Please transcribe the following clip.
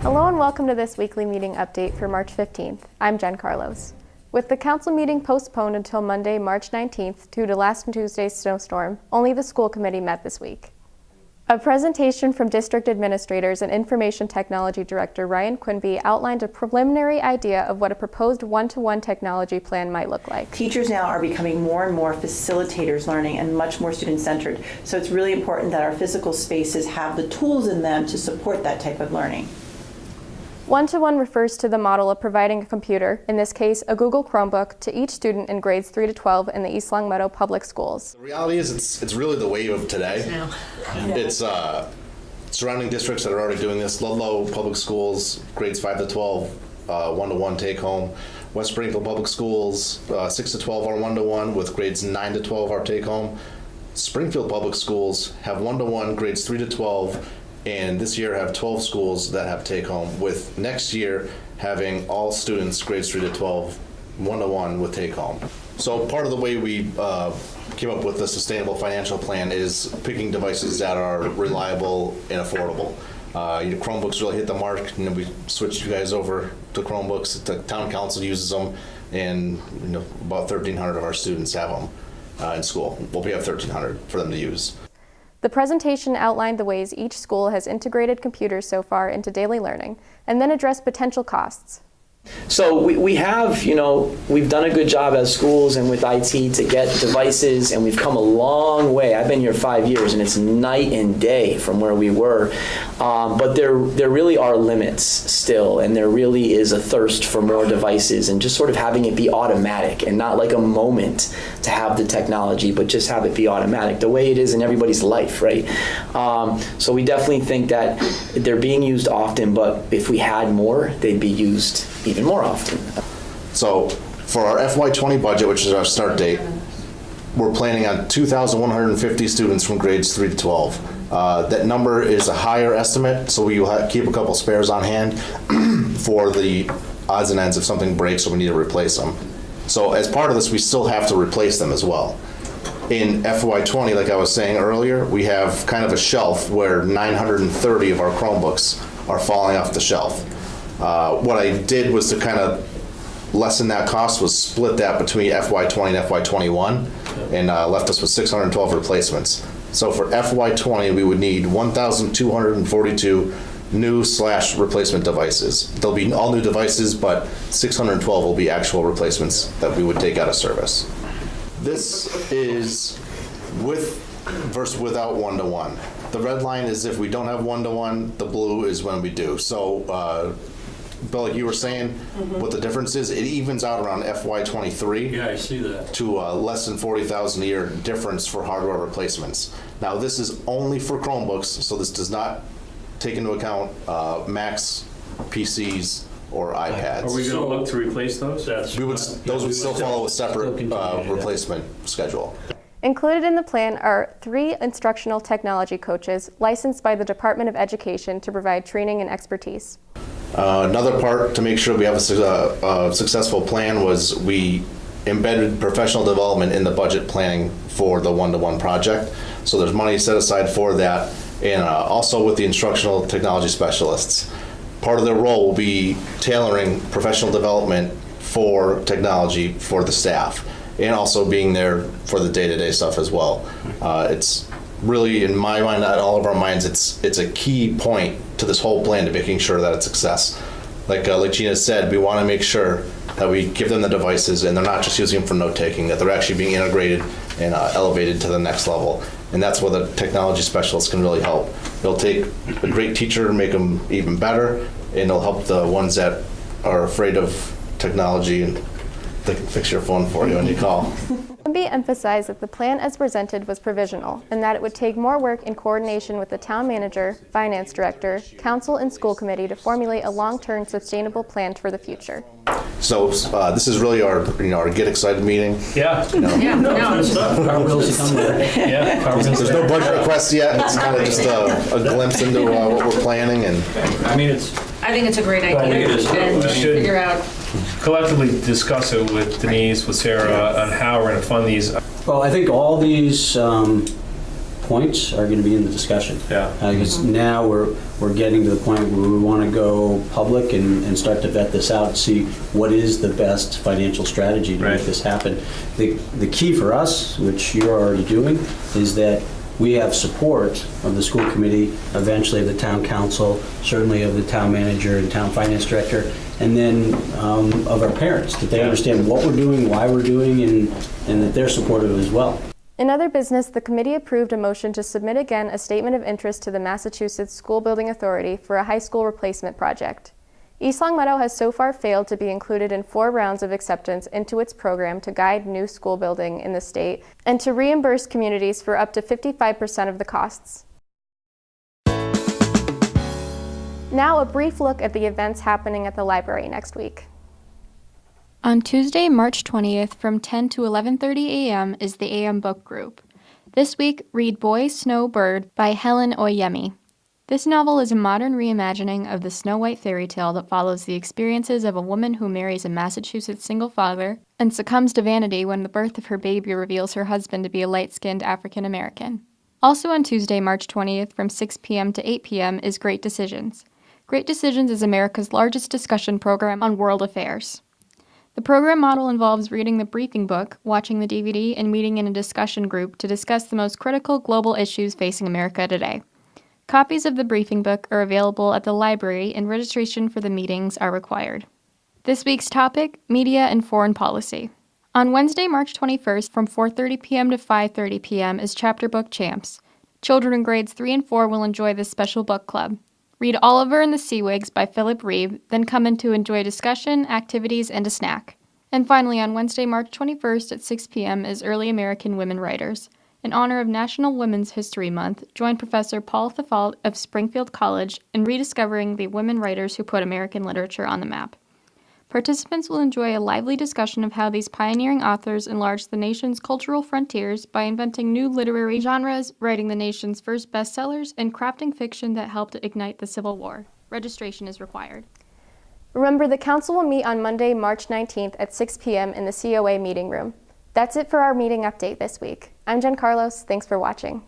Hello and welcome to this weekly meeting update for March 15th. I'm Jen Carlos. With the council meeting postponed until Monday, March 19th due to last Tuesday's snowstorm, only the school committee met this week. A presentation from district administrators and information technology director Ryan Quinby outlined a preliminary idea of what a proposed one-to-one technology plan might look like. Teachers now are becoming more and more facilitators learning and much more student-centered. So it's really important that our physical spaces have the tools in them to support that type of learning. One-to-one refers to the model of providing a computer, in this case a Google Chromebook, to each student in grades 3 to 12 in the East Longmeadow Public Schools. The reality is it's really the wave of today. It's surrounding districts that are already doing this. Ludlow Public Schools, grades 5 to 12, one-to-one take-home. West Springfield Public Schools, 6 to 12 are one-to-one, with grades 9 to 12 are take-home. Springfield Public Schools have one-to-one, grades 3 to 12, and this year have 12 schools that have take-home, with next year having all students grades 3 to 12 one-to-one with take-home. So part of the way we came up with the sustainable financial plan is picking devices that are reliable and affordable. Chromebooks really hit the mark, and then we switched you guys over to Chromebooks. The town council uses them, and about 1,300 of our students have them in school. Well, we have 1,300 for them to use. The presentation outlined the ways each school has integrated computers so far into daily learning, and then addressed potential costs. So we have, we've done a good job as schools and with IT to get devices, and we've come a long way. I've been here 5 years, and it's night and day from where we were. But there really are limits still, and there really is a thirst for more devices, and just sort of having it be automatic and not like a moment to have the technology, but just have it be automatic, the way it is in everybody's life, right? So we definitely think that they're being used often, but if we had more, they'd be used even more often. So for our FY20 budget, which is our start date, we're planning on 2,150 students from grades 3 to 12. That number is a higher estimate, so we will keep a couple spares on hand for the odds and ends if something breaks or we need to replace them. So as part of this, we still have to replace them as well. In FY20, like I was saying earlier, we have kind of a shelf where 930 of our Chromebooks are falling off the shelf. What I did was to kind of lessen that cost was split that between FY20 and FY21 and left us with 612 replacements. So for FY20, we would need 1,242 new/replacement devices. There'll be all new devices, but 612 will be actual replacements that we would take out of service. This is with versus without one-to-one. The red line is if we don't have one-to-one, the blue is when we do. So, Bill, like you were saying, what the difference is, it evens out around FY23. Yeah, I see that. To less than $40,000 a year difference for hardware replacements. Now, this is only for Chromebooks, so this does not take into account Macs, PCs, or iPads. Are we going to look to replace those? Those would still follow a separate replacement schedule. Included in the plan are 3 instructional technology coaches licensed by the Department of Education to provide training and expertise. Another part to make sure we have a successful plan was we embedded professional development in the budget planning for the one-to-one project. So there's money set aside for that, and also with the instructional technology specialists. Part of their role will be tailoring professional development for technology for the staff, and also being there for the day-to-day stuff as well. It's really, in my mind, at all of our minds, it's a key point to this whole plan to making sure that it's a success. Like Gina said, we want to make sure that we give them the devices and they're not just using them for note-taking, that they're actually being integrated and elevated to the next level. And that's where the technology specialists can really help. They'll take a great teacher and make them even better, and they'll help the ones that are afraid of technology, and they can fix your phone for you when you call. Quimby emphasized that the plan as presented was provisional and that it would take more work in coordination with the town manager, finance director, council, and school committee to formulate a long-term sustainable plan for the future. So this is really our get excited meeting. Yeah. There's no budget requests yet. It's kind of just a glimpse into what we're planning, and I think it's a great idea, and figure out. Collectively discuss it with Denise, with Sarah, on how we're going to fund these. Well, I think all these points are going to be in the discussion. Yeah. Because now we're getting to the point where we want to go public and start to vet this out and see what is the best financial strategy to make this happen. The key for us, which you're already doing, is that we have support of the school committee, eventually of the town council, certainly of the town manager and town finance director, and then of our parents, that they understand what we're doing, why we're doing, and that they're supportive as well. In other business, the committee approved a motion to submit again a statement of interest to the Massachusetts School Building Authority for a high school replacement project. East Longmeadow has so far failed to be included in 4 rounds of acceptance into its program to guide new school building in the state and to reimburse communities for up to 55% of the costs. Now a brief look at the events happening at the library next week. On Tuesday, March 20th from 10 to 11:30 a.m. is the AM Book Group. This week, read Boy, Snow, Bird by Helen Oyemi. This novel is a modern reimagining of the Snow White fairy tale that follows the experiences of a woman who marries a Massachusetts single father and succumbs to vanity when the birth of her baby reveals her husband to be a light-skinned African American. Also on Tuesday, March 20th from 6 p.m. to 8 p.m. is Great Decisions. Great Decisions is America's largest discussion program on world affairs. The program model involves reading the briefing book, watching the DVD, and meeting in a discussion group to discuss the most critical global issues facing America today. Copies of the briefing book are available at the library, and registration for the meetings are required. This week's topic, Media and Foreign Policy. On Wednesday, March 21st, from 4:30 p.m. to 5:30 p.m. is Chapter Book Champs. Children in grades 3 and 4 will enjoy this special book club. Read Oliver and the Seawigs by Philip Reeve, then come in to enjoy discussion, activities, and a snack. And finally, on Wednesday, March 21st at 6 p.m. is Early American Women Writers. In honor of National Women's History Month, join Professor Paul Thefalt of Springfield College in rediscovering the women writers who put American literature on the map. Participants will enjoy a lively discussion of how these pioneering authors enlarged the nation's cultural frontiers by inventing new literary genres, writing the nation's first bestsellers, and crafting fiction that helped ignite the Civil War. Registration is required. Remember, the council will meet on Monday, March 19th at 6 p.m. in the COA meeting room. That's it for our meeting update this week. I'm Jen Carlos. Thanks for watching.